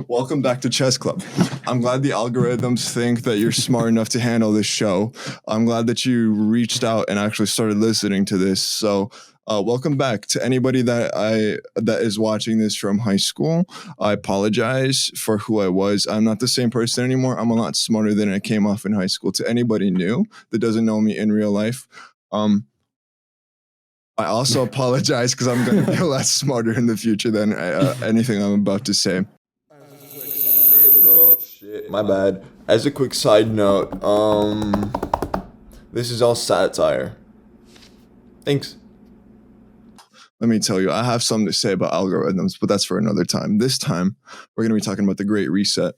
Welcome back to Chess Club. I'm glad the algorithms think that you're smart enough to handle this show. I'm glad that you reached out and actually started listening to this. So, welcome back to anybody that is watching this from high school. I apologize for who I was. I'm not the same person anymore. I'm a lot smarter than I came off in high school. To anybody new that doesn't know me in real life, I also apologize because I'm going to be a lot smarter in the future than anything I'm about to say. Shit, my bad. As a quick side note, this is all satire. Thanks. Let me tell you, I have something to say about algorithms, but that's for another time. This time, we're going to be talking about the Great Reset.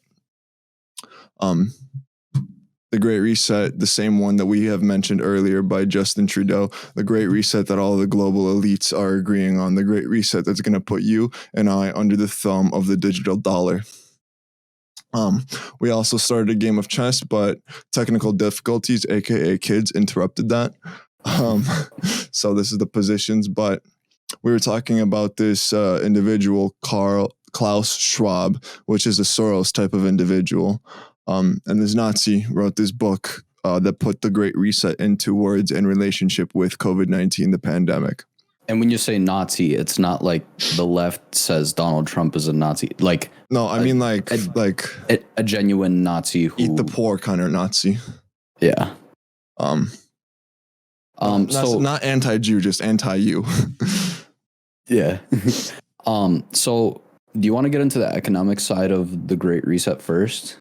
The Great Reset, the same one that we have mentioned earlier by Justin Trudeau, the Great Reset that all the global elites are agreeing on, the Great Reset that's going to put you and I under the thumb of the digital dollar. We also started a game of chess, but technical difficulties, aka kids, interrupted that. So this is the positions, but we were talking about this individual, Klaus Schwab, which is a Soros type of individual. And this Nazi wrote this book that put the Great Reset into words in relationship with COVID-19, the pandemic. And when you say Nazi, it's not like the left says Donald Trump is a Nazi. Like, no, I mean like a genuine Nazi who eat the poor kind of Nazi. Yeah. So not anti-Jew, just anti-you. Yeah. So do you want to get into the economic side of the Great Reset first?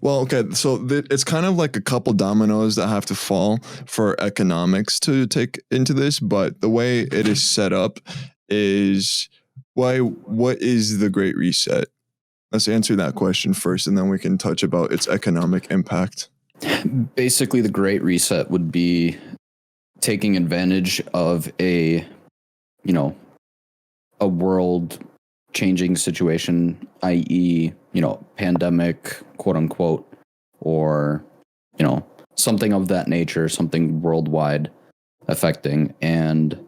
Well, okay, so it's kind of like a couple dominoes that have to fall for economics to take into this, but the way it is set up is what is the Great Reset? Let's answer that question first, and then we can touch about its economic impact. Basically, the Great Reset would be taking advantage of a world changing situation, i.e., pandemic, quote unquote, or, something of that nature, something worldwide affecting, and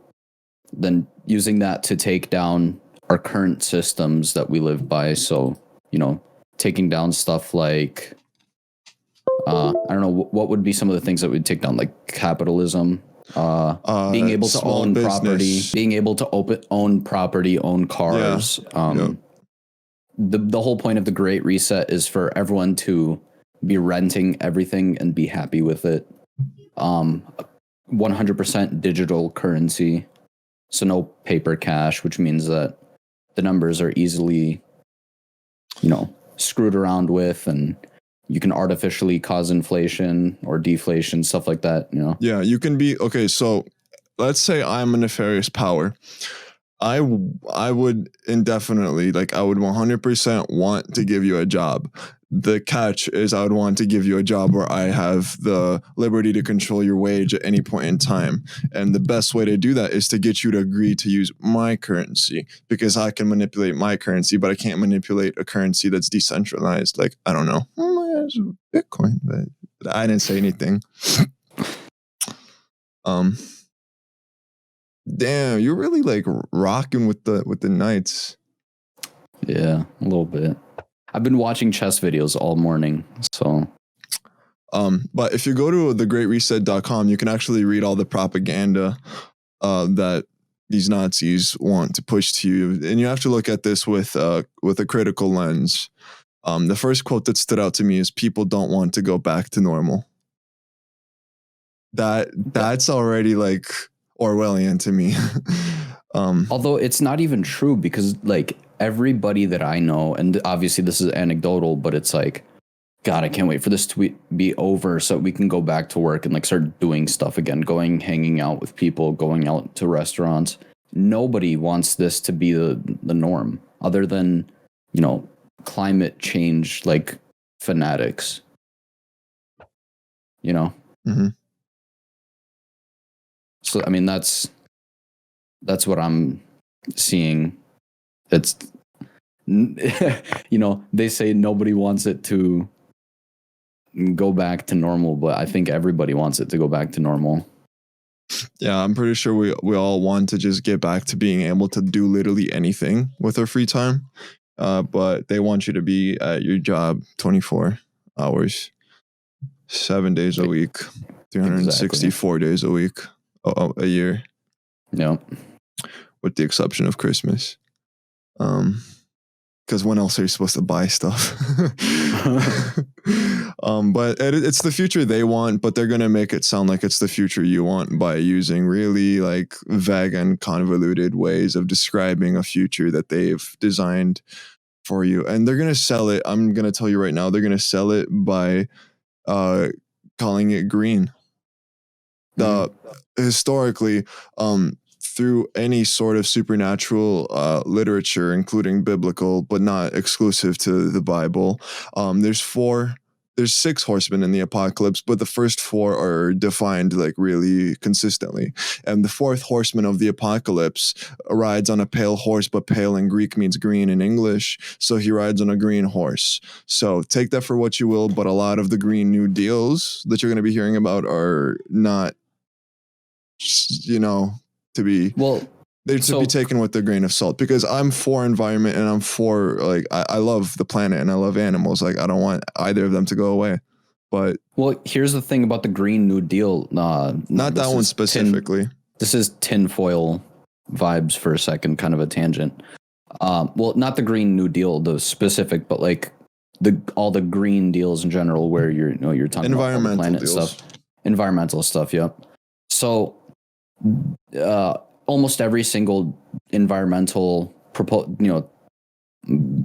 then using that to take down our current systems that we live by. So, taking down stuff like, I don't know, what would be some of the things that would take down, like capitalism, being able to own business. Property, being able to own property, own cars. Yeah. The whole point of the Great Reset is for everyone to be renting everything and be happy with it. 100% digital currency. So no paper cash, which means that the numbers are easily, screwed around with, and you can artificially cause inflation or deflation, stuff like that, Yeah, you can be, okay, so let's say I'm a nefarious power. I would indefinitely, I would 100% want to give you a job. The catch is I would want to give you a job where I have the liberty to control your wage at any point in time. And the best way to do that is to get you to agree to use my currency, because I can manipulate my currency, but I can't manipulate a currency that's decentralized. Like, I don't know, Bitcoin, but I didn't say anything. Damn, you're really rocking with the Knights. Yeah, a little bit. I've been watching chess videos all morning, so. But if you go to thegreatreset.com, you can actually read all the propaganda that these Nazis want to push to you, and you have to look at this with a critical lens. The first quote that stood out to me is, "People don't want to go back to normal." That's already Orwellian to me. Although it's not even true, because everybody that I know, and obviously this is anecdotal, but it's God, I can't wait for this to be over so we can go back to work and start doing stuff again, hanging out with people, going out to restaurants. Nobody wants this to be the norm, other than, climate change, fanatics, Mm-hmm. So, I mean, that's what I'm seeing. It's, they say nobody wants it to go back to normal, but I think everybody wants it to go back to normal. Yeah, I'm pretty sure we all want to just get back to being able to do literally anything with our free time. But they want you to be at your job 24 hours, 7 days a week, Exactly. 364 days a week, a year, Yeah. with the exception of Christmas. Because when else are you supposed to buy stuff? But it's the future they want, but they're gonna make it sound like it's the future you want by using really like vague and convoluted ways of describing a future that they've designed for you, and they're gonna sell it. I'm gonna tell you right now, they're gonna sell it by uh, calling it green. The historically, through any sort of supernatural literature, including biblical, but not exclusive to the Bible, there's six horsemen in the apocalypse, but the first four are defined like really consistently. And the fourth horseman of the apocalypse rides on a pale horse, but pale in Greek means green in English. So he rides on a green horse. So take that for what you will, but a lot of the Green New Deals that you're going to be hearing about are not, to be Well, they're to be taken with a grain of salt, because I'm for environment and I'm for like I love the planet and I love animals. Like I don't want either of them to go away. But here's the thing about the Green New Deal. Not that one specifically. This is tinfoil vibes for a second, kind of a tangent. Not the Green New Deal, the specific, but like all the green deals in general, where you're talking about all the planet stuff, environmental stuff. Yep. So, almost every single environmental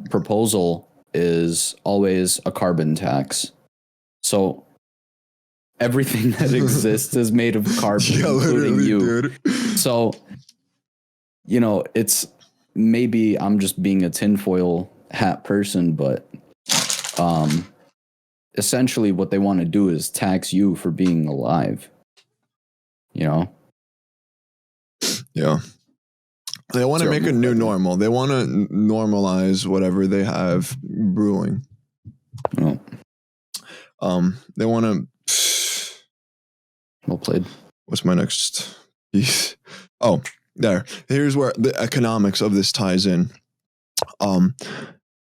proposal is always a carbon tax. So everything that exists is made of carbon, including you. Dude. So, it's maybe I'm just being a tinfoil hat person, but essentially what they want to do is tax you for being alive. Yeah. They want to make a new normal. They want to normalize whatever they have brewing. Oh. They want to. Well played. What's my next piece? Oh, there. Here's where the economics of this ties in.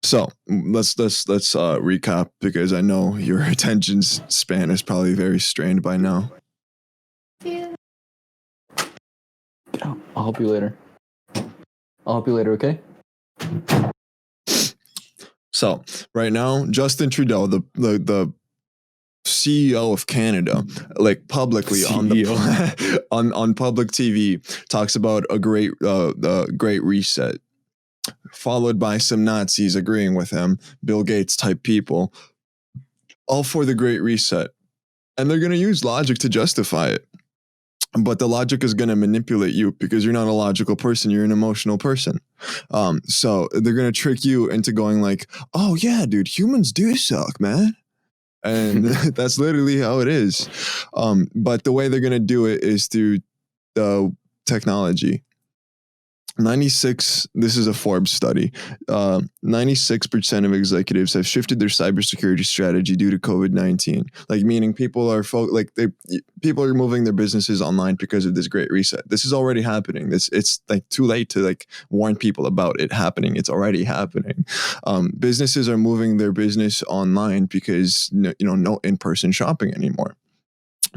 So let's recap, because I know your attention span is probably very strained by now. Yeah. I'll help you later. Okay? So right now, Justin Trudeau, the CEO of Canada, like publicly on public TV, talks about a great reset, followed by some Nazis agreeing with him, Bill Gates type people, all for the Great Reset, and they're going to use logic to justify it. But the logic is going to manipulate you, because you're not a logical person. You're an emotional person. So they're going to trick you into going like, oh yeah, dude, humans do suck, man. And that's literally how it is. But the way they're going to do it is through the technology. 96, this is a Forbes study. 96% of executives have shifted their cybersecurity strategy due to COVID-19. Like, meaning people are people are moving their businesses online because of this great reset. This is already happening. It's like too late to like warn people about it happening. It's already happening. Businesses are moving their business online because no in-person shopping anymore.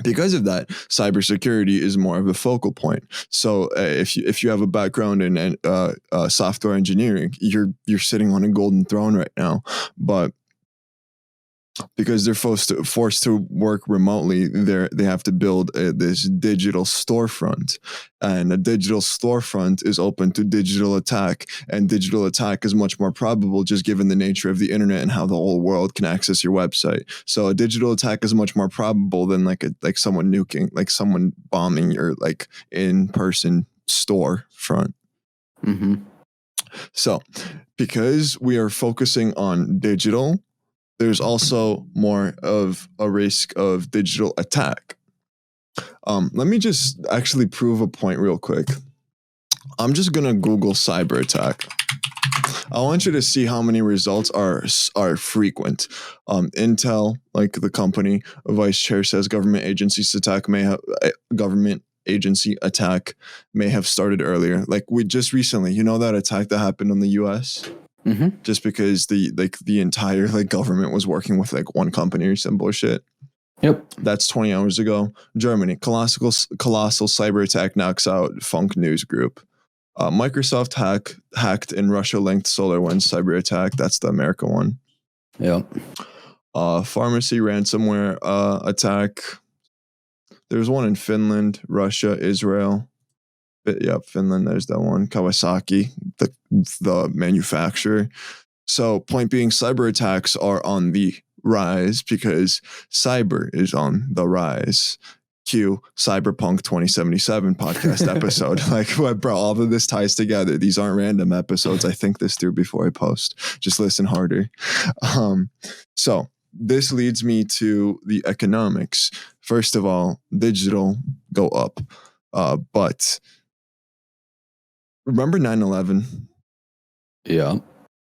Because of that, cybersecurity is more of a focal point. So if you have a background in software engineering, you're sitting on a golden throne right now. But because they're forced to work remotely, they have to build this digital storefront, and a digital storefront is open to digital attack, and digital attack is much more probable just given the nature of the internet and how the whole world can access your website. So a digital attack is much more probable than like someone nuking, like someone bombing your like in-person storefront. Mm-hmm. So because we are focusing on digital, there's also more of a risk of digital attack. Let me just actually prove a point real quick. I'm just gonna Google cyber attack. I want you to see how many results are frequent. Intel, like the company, vice chair says government agencies attack may have agency attack may have started earlier. Like we just recently, you know, that attack that happened in the US just because the entire like government was working with like one company or some bullshit. Yep. That's 20 hours ago. Germany, colossal cyber attack knocks out Funk News Group. Microsoft hacked in Russia-linked SolarWinds cyber attack. That's the America one. Yep. Pharmacy ransomware attack. There's one in Finland, Russia, Israel. Yeah, Finland. There's that one. Kawasaki, the manufacturer. So, point being, cyber attacks are on the rise because cyber is on the rise. Cue Cyberpunk 2077 podcast episode. Like, bro, all of this ties together. These aren't random episodes. I think this through before I post. Just listen harder. So this leads me to the economics. First of all, digital go up. But remember 9/11? Yeah.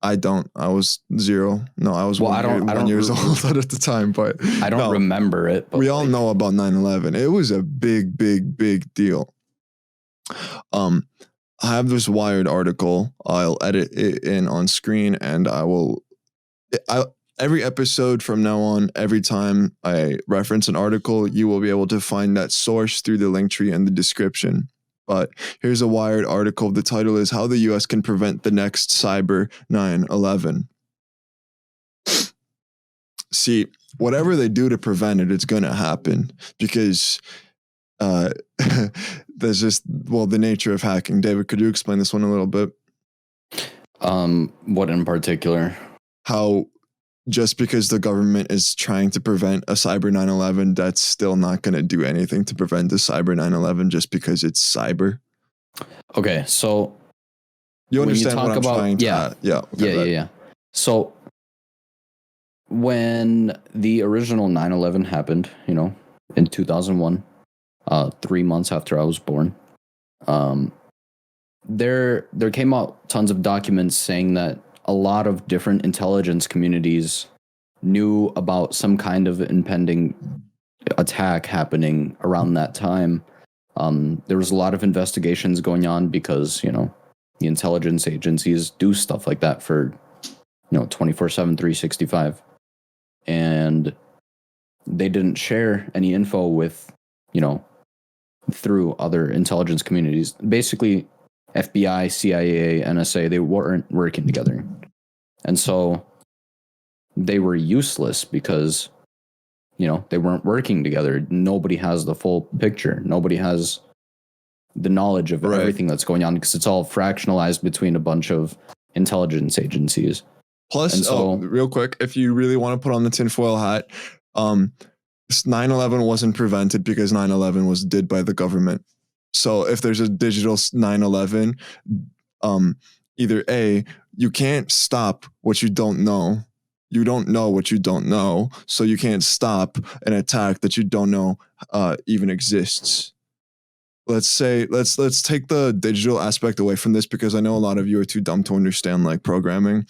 I don't. I was 0. No, I was Well, 1 years old at the time, but I don't remember it. But we all know about 9/11. It was a big deal. I have this Wired article. I'll edit it in on screen, and every episode from now on, every time I reference an article, you will be able to find that source through the link tree in the description. But here's a Wired article. The title is How the U.S. Can Prevent the Next Cyber 9/11. See, whatever they do to prevent it, it's going to happen because there's just, the nature of hacking. David, could you explain this one a little bit? What in particular? How just because the government is trying to prevent a cyber 9/11, that's still not going to do anything to prevent a cyber 9/11 just because it's cyber. Okay, so you understand what I'm trying to... Yeah. So when the original 9/11 happened, in 2001, 3 months after I was born, there came out tons of documents saying that a lot of different intelligence communities knew about some kind of impending attack happening around that time. There was a lot of investigations going on because, the intelligence agencies do stuff like that for, 24/7, 365. And they didn't share any info with, through other intelligence communities. Basically, FBI, CIA, NSA, they weren't working together. And so they were useless because, they weren't working together. Nobody has the full picture. Nobody has the knowledge of everything that's going on because it's all fractionalized between a bunch of intelligence agencies. Plus, real quick, if you really want to put on the tinfoil hat, 9/11 wasn't prevented because 9/11 was did by the government. So if there's a digital 9/11, either A, you can't stop what you don't know. You don't know what you don't know, so you can't stop an attack that you don't know even exists. Let's say let's take the digital aspect away from this because I know a lot of you are too dumb to understand like programming.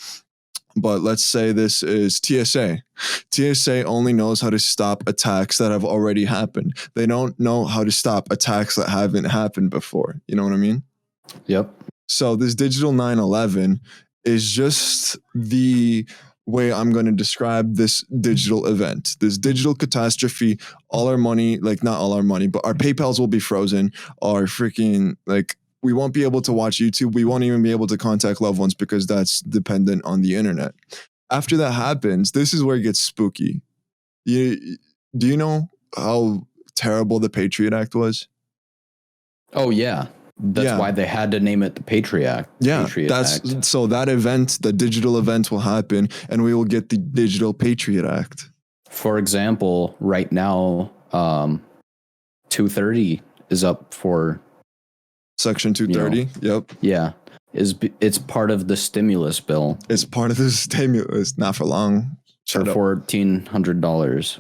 But let's say this is TSA. TSA only knows how to stop attacks that have already happened. They don't know how to stop attacks that haven't happened before. You know what I mean? Yep. So this digital 9/11 is just the way I'm going to describe this digital event, this digital catastrophe. All our money, like not all our money, but our PayPals will be frozen. Our freaking we won't be able to watch YouTube. We won't even be able to contact loved ones because that's dependent on the internet. After that happens, this is where it gets spooky. Do you know how terrible the Patriot Act was? Oh, yeah. That's why they had to name it the Patriot Act. Yeah, Act. So that event, the digital event will happen and we will get the digital Patriot Act. For example, right now, 230 is up for... Section 230. Yep. Yeah. It's part of the stimulus bill. It's part of the stimulus. Not for long. For $1,400.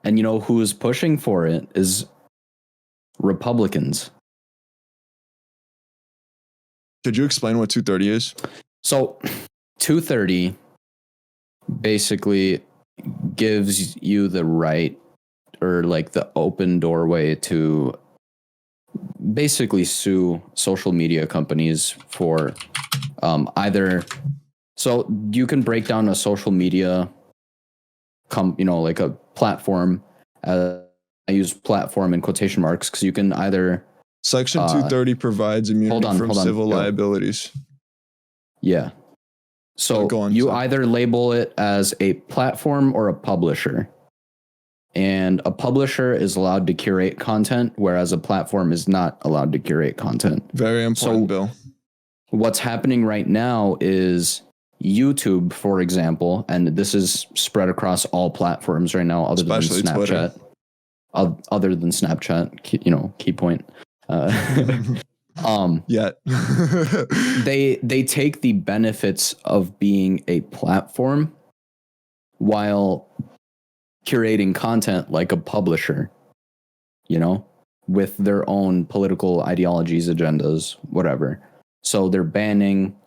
And who is pushing for it is Republicans. Could you explain what 230 is? So 230 basically gives you the right or like the open doorway to basically sue social media companies for either. So you can break down a social media, like a platform. I use platform in quotation marks because you can either. Section 230 provides immunity from civil liabilities. Yeah. So you either label it as a platform or a publisher. And a publisher is allowed to curate content, whereas a platform is not allowed to curate content. Very important, Bill. What's happening right now is YouTube, for example, and this is spread across all platforms right now, other Especially than Snapchat. Other than Snapchat, key point. Yet. they take the benefits of being a platform while curating content like a publisher, with their own political ideologies, agendas, whatever. So they're banning,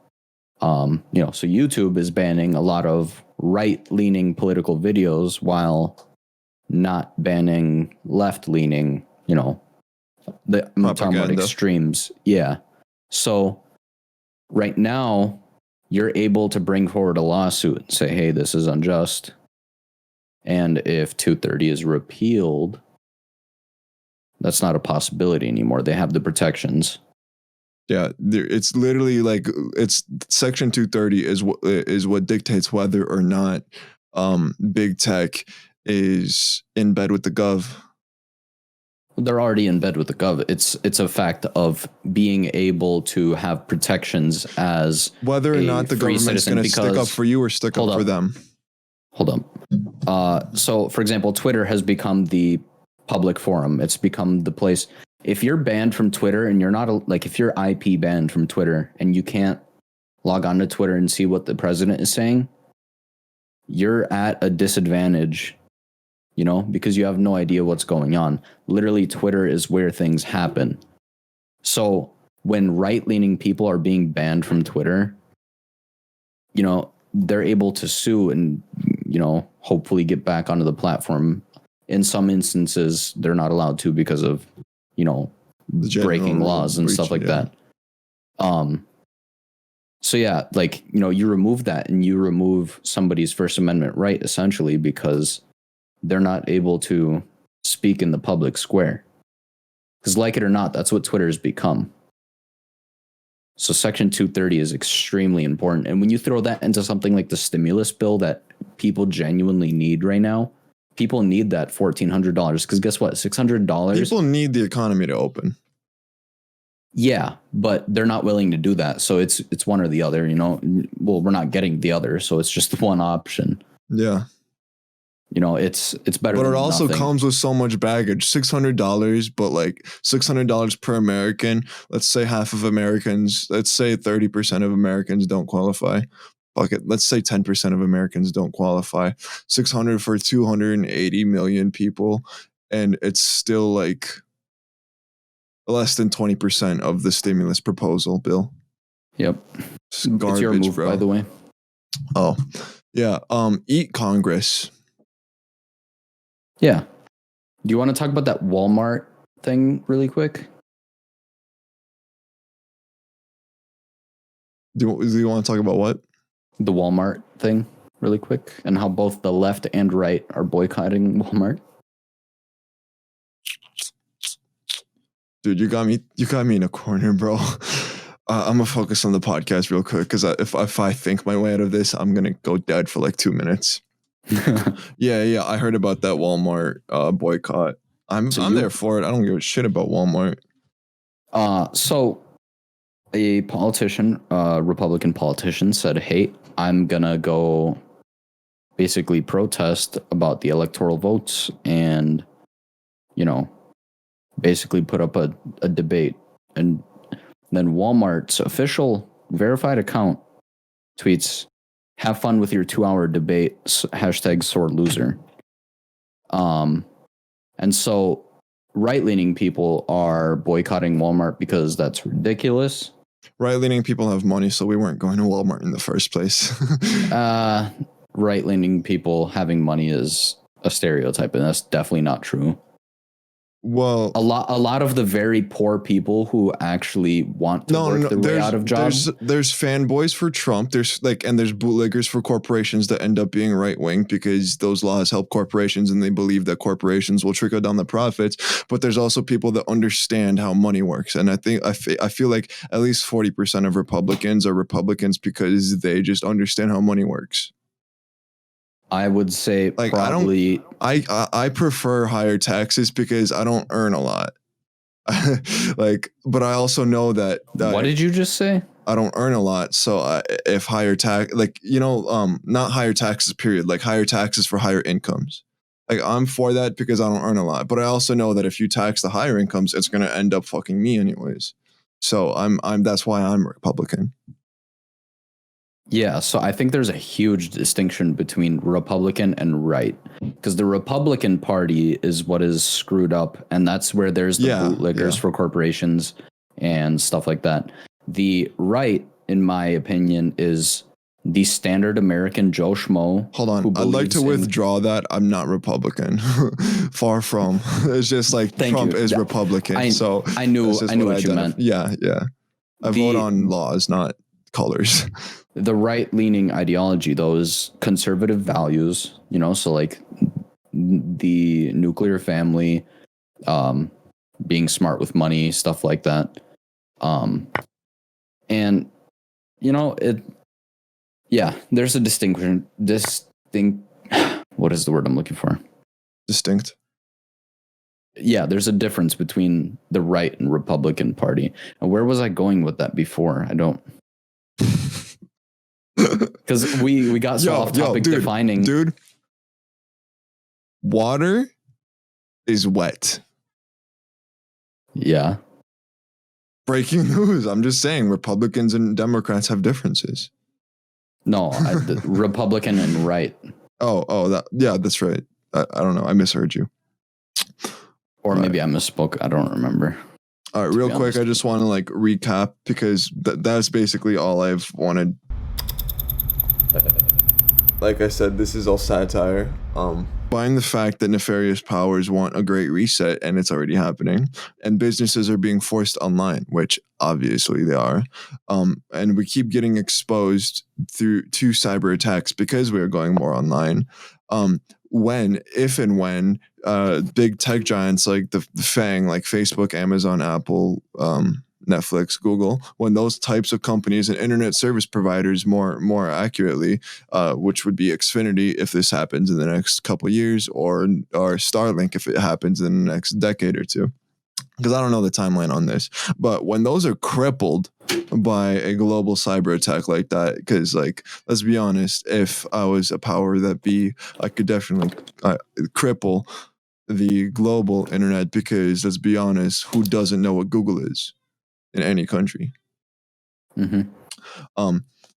so YouTube is banning a lot of right-leaning political videos while not banning left-leaning, I'm talking about extremes. Yeah. So right now, you're able to bring forward a lawsuit and say, hey, this is unjust. And if 230 is repealed, that's not a possibility anymore. They have the protections. Yeah, it's literally like it's Section 230 is what dictates whether or not big tech is in bed with the gov. They're already in bed with the gov. It's a fact of being able to have protections as whether or not the government's going to stick up for you or stick up for them. Hold up. So, for example, Twitter has become the public forum. It's become the place. If you're banned from Twitter and you're not if you're IP banned from Twitter and you can't log on to Twitter and see what the president is saying, you're at a disadvantage, because you have no idea what's going on. Literally, Twitter is where things happen. So when right-leaning people are being banned from Twitter, they're able to sue and, hopefully get back onto the platform. In some instances, they're not allowed to because of, breaking laws and stuff like that. So yeah, you remove that and you remove somebody's First Amendment right, essentially, because they're not able to speak in the public square. Because like it or not, that's what Twitter has become. So Section 230 is extremely important. And when you throw that into something like the stimulus bill that people genuinely need right now, people need that $1,400. Because guess what? $600. People need the economy to open. Yeah, but they're not willing to do that. So it's one or the other, Well, we're not getting the other, so it's just one option. Yeah. It's better. But it also nothing. comes with so much baggage. $600, but $600 per American. Let's say half of Americans, let's say 30% of Americans don't qualify. Let's say 10% of Americans don't qualify. 600 for 280 million people. And it's still less than 20% of the stimulus proposal bill. Yep. It's garbage, it's your move, bro. By the way. Oh, yeah. Eat Congress. Yeah. Do you want to talk about that Walmart thing really quick? Do you want to talk about what? The Walmart thing really quick, and how both the left and right are boycotting Walmart. Dude, you got me in a corner, bro. I'm gonna focus on the podcast real quick because if I think my way out of this, I'm gonna go dead for 2 minutes. Yeah, I heard about that Walmart boycott. I'm there for it. I don't give a shit about Walmart. So a politician, Republican politician, said, "Hey, I'm gonna go basically protest about the electoral votes and, basically put up a debate." And then Walmart's official verified account tweets, "Have fun with your 2-hour debate, #sore-loser." And so right-leaning people are boycotting Walmart because that's ridiculous. Right-leaning people have money, so we weren't going to Walmart in the first place. Right-leaning people having money is a stereotype, and that's definitely not true. Well, A lot of the very poor people who actually want to work their way out of jobs. There's fanboys for Trump. There's bootleggers for corporations that end up being right wing because those laws help corporations and they believe that corporations will trickle down the profits. But there's also people that understand how money works, and I feel like at least 40% of Republicans are Republicans because they just understand how money works. I would say Like probably. I prefer higher taxes because I don't earn a lot. But I also know that What did you just say? I don't earn a lot. So if higher tax, not higher taxes, period, like higher taxes for higher incomes. Like I'm for that because I don't earn a lot. But I also know that if you tax the higher incomes, it's going to end up fucking me anyways. So that's why I'm Republican. Yeah, so I think there's a huge distinction between Republican and right, because the Republican Party is what is screwed up, and that's where there's the bootlickers for corporations and stuff like that. The right, in my opinion, is the standard American Joe Schmo. Hold on, I'd like to withdraw that. I'm not Republican. Far from. It's just like Trump is Republican. I knew what you meant. Yeah. I vote on laws, not colors. The right-leaning ideology, those conservative values, so like the nuclear family, being smart with money, stuff like that. And there's a distinction. What is the word I'm looking for? Distinct. Yeah, there's a difference between the right and Republican Party. And where was I going with that before? I don't. Because we got so off topic defining. Dude, water is wet. Yeah. Breaking news. I'm just saying Republicans and Democrats have differences. No, Republican and right. That's right. I don't know. I misheard you. Or maybe I misspoke. I don't remember. All right, real quick. I just want to recap because that's basically all I've wanted. Like I said, this is all satire. Buying the fact that nefarious powers want a great reset and it's already happening, and businesses are being forced online, which obviously they are. And we keep getting exposed to cyber attacks because we are going more online. If and when big tech giants like the FANG, like Facebook, Amazon, Apple, Netflix, Google, when those types of companies and internet service providers, more accurately, which would be Xfinity if this happens in the next couple of years, or Starlink if it happens in the next decade or two. Because I don't know the timeline on this, but when those are crippled by a global cyber attack like that, because let's be honest, if I was a power that be, I could definitely cripple the global internet, because let's be honest, who doesn't know what Google is in any country? Mm-hmm.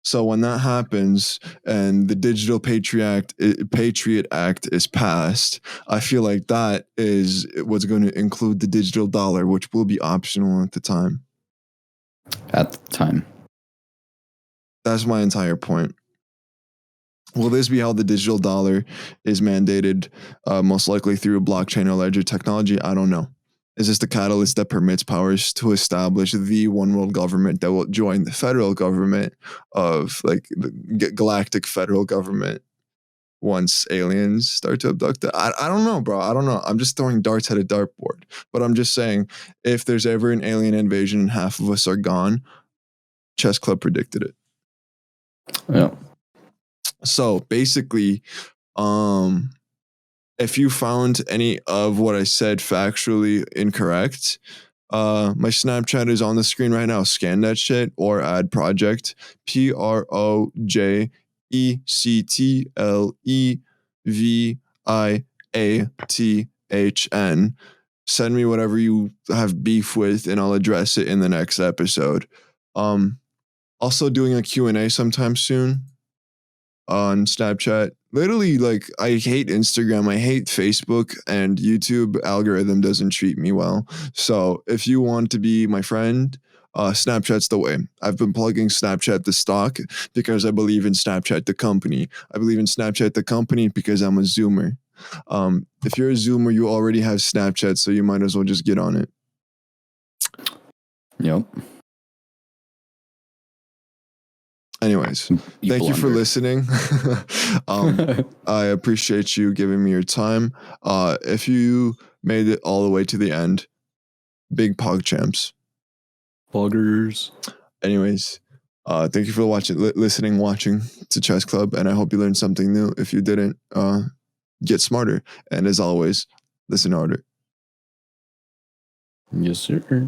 So when that happens and the Digital Patriot Act is passed, I feel like that is what's going to include the digital dollar, which will be optional at the time. That's my entire point. Will this be how the digital dollar is mandated, most likely through blockchain or ledger technology? I don't know. Is this the catalyst that permits powers to establish the one world government that will join the federal government of the galactic federal government once aliens start to abduct it? I don't know, bro. I don't know. I'm just throwing darts at a dartboard. But I'm just saying, if there's ever an alien invasion and half of us are gone, Chess Club predicted it. Yeah. So basically, if you found any of what I said factually incorrect, my Snapchat is on the screen right now. Scan that shit or add project PROJECTLEVIATHN. Send me whatever you have beef with, and I'll address it in the next episode. Also doing a Q&A sometime soon on Snapchat. Literally, I hate Instagram, I hate Facebook, and YouTube algorithm doesn't treat me well. So if you want to be my friend, Snapchat's the way. I've been plugging Snapchat the stock because I believe in Snapchat the company. I believe in Snapchat the company because I'm a Zoomer. If you're a Zoomer, you already have Snapchat, so you might as well just get on it. Yep. Anyways, thank you for listening. I appreciate you giving me your time. If you made it all the way to the end, big pog champs. Poggers. Anyways, thank you for watching to Chess Club, and I hope you learned something new. If you didn't, get smarter. And as always, listen harder. Yes, sir.